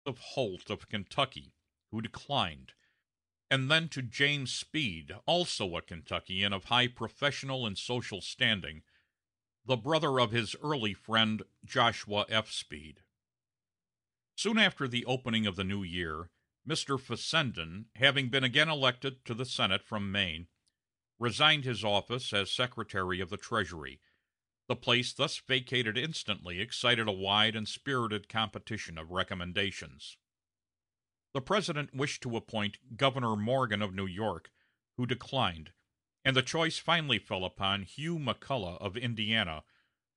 of Holt of Kentucky, who declined, and then to James Speed, also a Kentuckian of high professional and social standing, the brother of his early friend Joshua F. Speed. Soon after the opening of the new year, Mr. Fessenden, having been again elected to the Senate from Maine, resigned his office as Secretary of the Treasury. The place thus vacated instantly excited a wide and spirited competition of recommendations. The President wished to appoint Governor Morgan of New York, who declined, and the choice finally fell upon Hugh McCulloch of Indiana,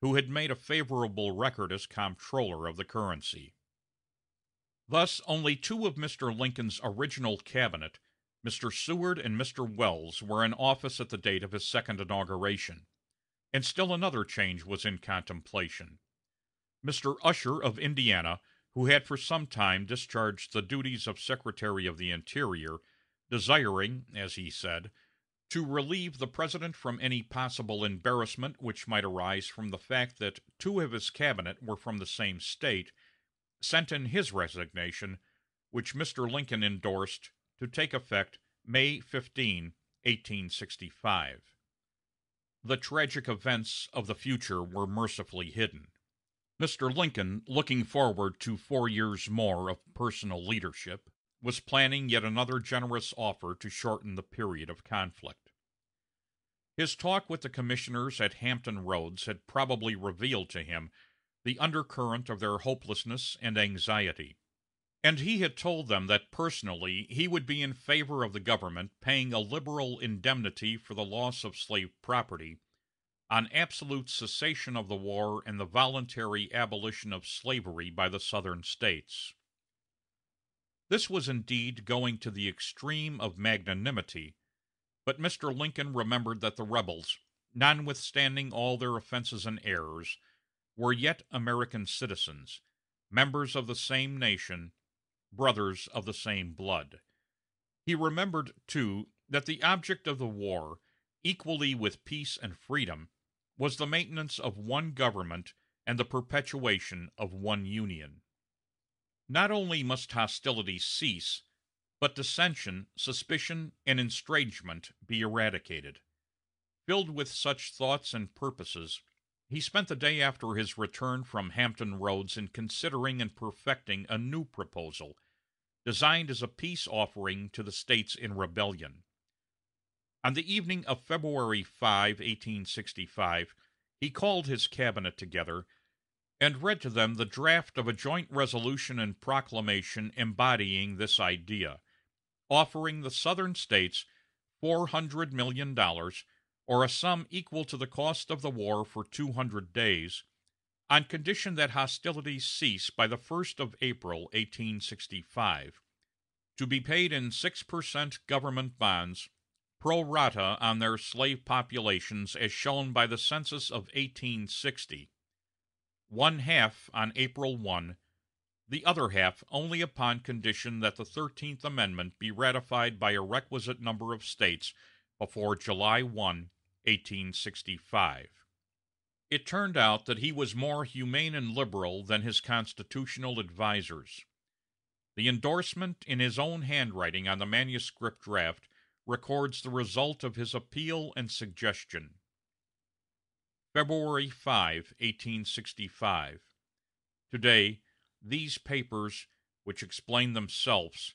who had made a favorable record as comptroller of the currency. Thus only two of Mr. Lincoln's original cabinet, Mr. Seward and Mr. Welles, were in office at the date of his second inauguration, and still another change was in contemplation. Mr. Usher of Indiana, who had for some time discharged the duties of Secretary of the Interior, desiring, as he said, to relieve the President from any possible embarrassment which might arise from the fact that two of his cabinet were from the same State, sent in his resignation, which Mr. Lincoln endorsed, to take effect May 15, 1865. The tragic events of the future were mercifully hidden. Mr. Lincoln, looking forward to 4 years more of personal leadership, was planning yet another generous offer to shorten the period of conflict. His talk with the commissioners at Hampton Roads had probably revealed to him the undercurrent of their hopelessness and anxiety, and he had told them that personally he would be in favor of the government paying a liberal indemnity for the loss of slave property, on absolute cessation of the war and the voluntary abolition of slavery by the Southern States. This was indeed going to the extreme of magnanimity, but Mr. Lincoln remembered that the rebels, notwithstanding all their offenses and errors, were yet American citizens, members of the same nation, brothers of the same blood. He remembered, too, that the object of the war, equally with peace and freedom, was the maintenance of one government and the perpetuation of one union. Not only must hostilities cease, but dissension, suspicion, and estrangement be eradicated. Filled with such thoughts and purposes, he spent the day after his return from Hampton Roads in considering and perfecting a new proposal, designed as a peace offering to the States in rebellion. On the evening of February 5, 1865, he called his cabinet together, and read to them the draft of a joint resolution and proclamation embodying this idea, offering the Southern States $400 millions, or a sum equal to the cost of the war for 200 days, on condition that hostilities cease by the 1st of April, 1865, to be paid in 6% government bonds, pro rata on their slave populations as shown by the census of 1860, one half on April 1, the other half only upon condition that the 13th Amendment be ratified by a requisite number of States before July 1, 1865. It turned out that he was more humane and liberal than his constitutional advisers. The endorsement in his own handwriting on the manuscript draft records the result of his appeal and suggestion. February 5, 1865. Today, these papers, which explain themselves,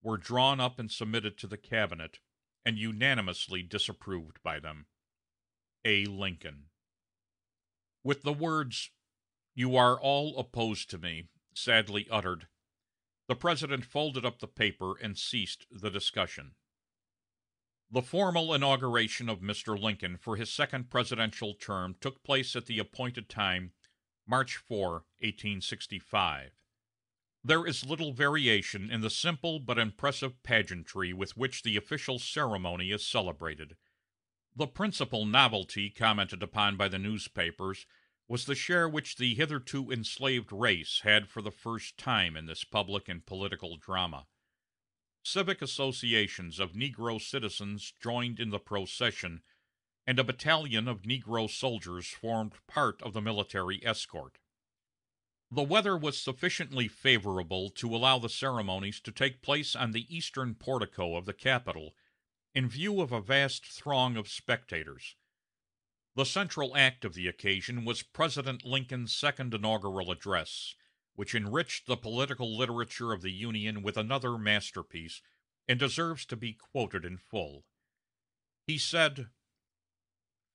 were drawn up and submitted to the cabinet, and unanimously disapproved by them. A. Lincoln. With the words, "You are all opposed to me," sadly uttered, the President folded up the paper and ceased the discussion. The formal inauguration of Mr. Lincoln for his second presidential term took place at the appointed time, March 4, 1865. There is little variation in the simple but impressive pageantry with which the official ceremony is celebrated. The principal novelty commented upon by the newspapers was the share which the hitherto enslaved race had for the first time in this public and political drama. Civic associations of Negro citizens joined in the procession, and a battalion of Negro soldiers formed part of the military escort. The weather was sufficiently favorable to allow the ceremonies to take place on the eastern portico of the Capitol, in view of a vast throng of spectators. The central act of the occasion was President Lincoln's second inaugural address, which enriched the political literature of the Union with another masterpiece, and deserves to be quoted in full. He said,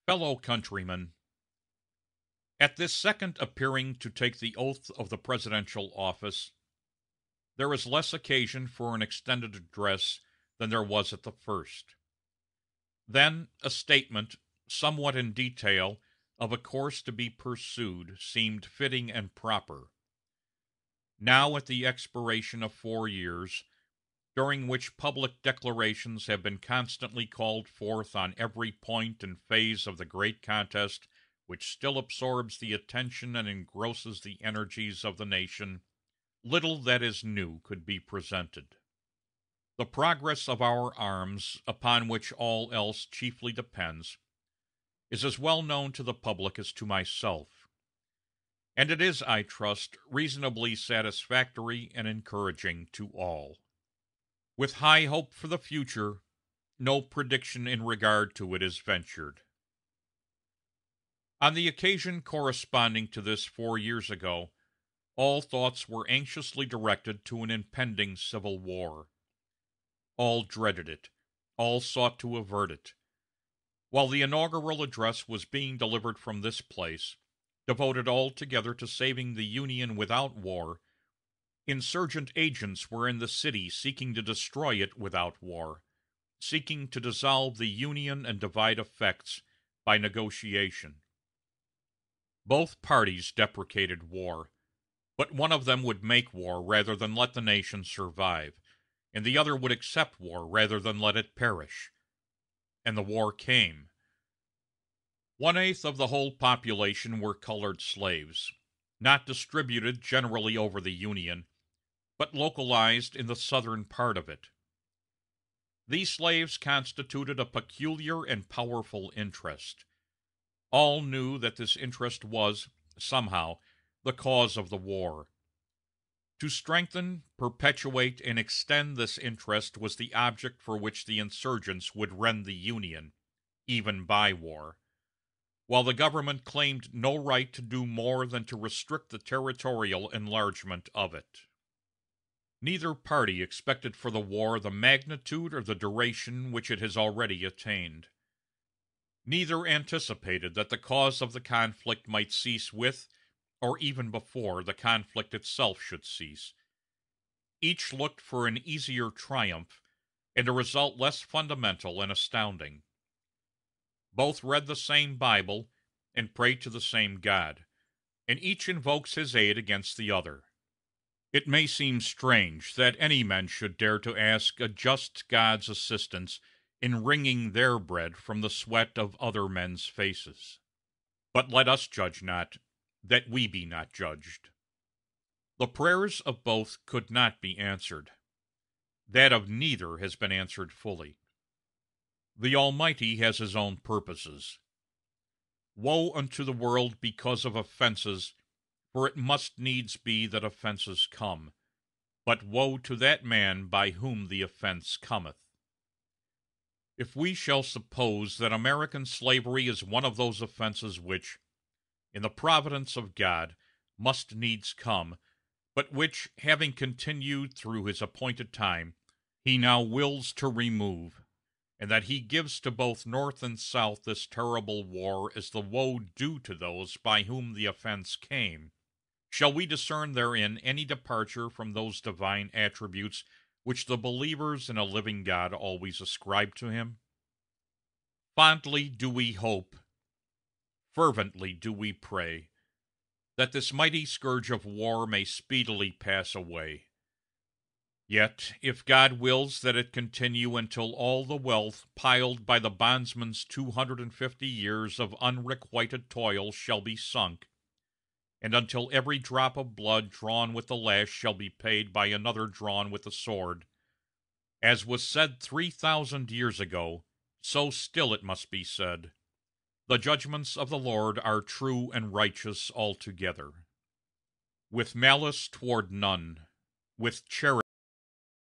"Fellow countrymen, at this second appearing to take the oath of the presidential office, there is less occasion for an extended address than there was at the first. Then a statement, somewhat in detail, of a course to be pursued seemed fitting and proper. Now, at the expiration of 4 years, during which public declarations have been constantly called forth on every point and phase of the great contest which still absorbs the attention and engrosses the energies of the nation, little that is new could be presented. The progress of our arms, upon which all else chiefly depends, is as well known to the public as to myself, and it is, I trust, reasonably satisfactory and encouraging to all. With high hope for the future, no prediction in regard to it is ventured." On the occasion corresponding to this 4 years ago, all thoughts were anxiously directed to an impending civil war. All dreaded it, all sought to avert it. While the inaugural address was being delivered from this place, devoted altogether to saving the Union without war, insurgent agents were in the city seeking to destroy it without war, seeking to dissolve the Union and divide effects by negotiation. Both parties deprecated war, but one of them would make war rather than let the nation survive, and the other would accept war rather than let it perish. And the war came. 1/8 of the whole population were colored slaves, not distributed generally over the Union, but localized in the southern part of it. These slaves constituted a peculiar and powerful interest. All knew that this interest was, somehow, the cause of the war. To strengthen, perpetuate, and extend this interest was the object for which the insurgents would rend the Union, even by war, while the government claimed no right to do more than to restrict the territorial enlargement of it. Neither party expected for the war the magnitude or the duration which it has already attained. Neither anticipated that the cause of the conflict might cease with, or even before, the conflict itself should cease. Each looked for an easier triumph, and a result less fundamental and astounding. Both read the same Bible, and pray to the same God, and each invokes his aid against the other. It may seem strange that any men should dare to ask a just God's assistance in wringing their bread from the sweat of other men's faces. But let us judge not, that we be not judged. The prayers of both could not be answered. That of neither has been answered fully. The Almighty has his own purposes. Woe unto the world because of offenses, for it must needs be that offenses come, but woe to that man by whom the offense cometh. If we shall suppose that American slavery is one of those offenses which, in the providence of God, must needs come, but which, having continued through his appointed time, he now wills to remove, and that he gives to both North and South this terrible war as the woe due to those by whom the offense came, shall we discern therein any departure from those divine attributes which the believers in a living God always ascribe to him? Fondly do we hope, fervently do we pray, that this mighty scourge of war may speedily pass away. Yet, if God wills that it continue until all the wealth piled by the bondsman's 250 years of unrequited toil shall be sunk, and until every drop of blood drawn with the lash shall be paid by another drawn with the sword, as was said 3,000 years ago, so still it must be said, the judgments of the Lord are true and righteous altogether. with malice toward none, with charity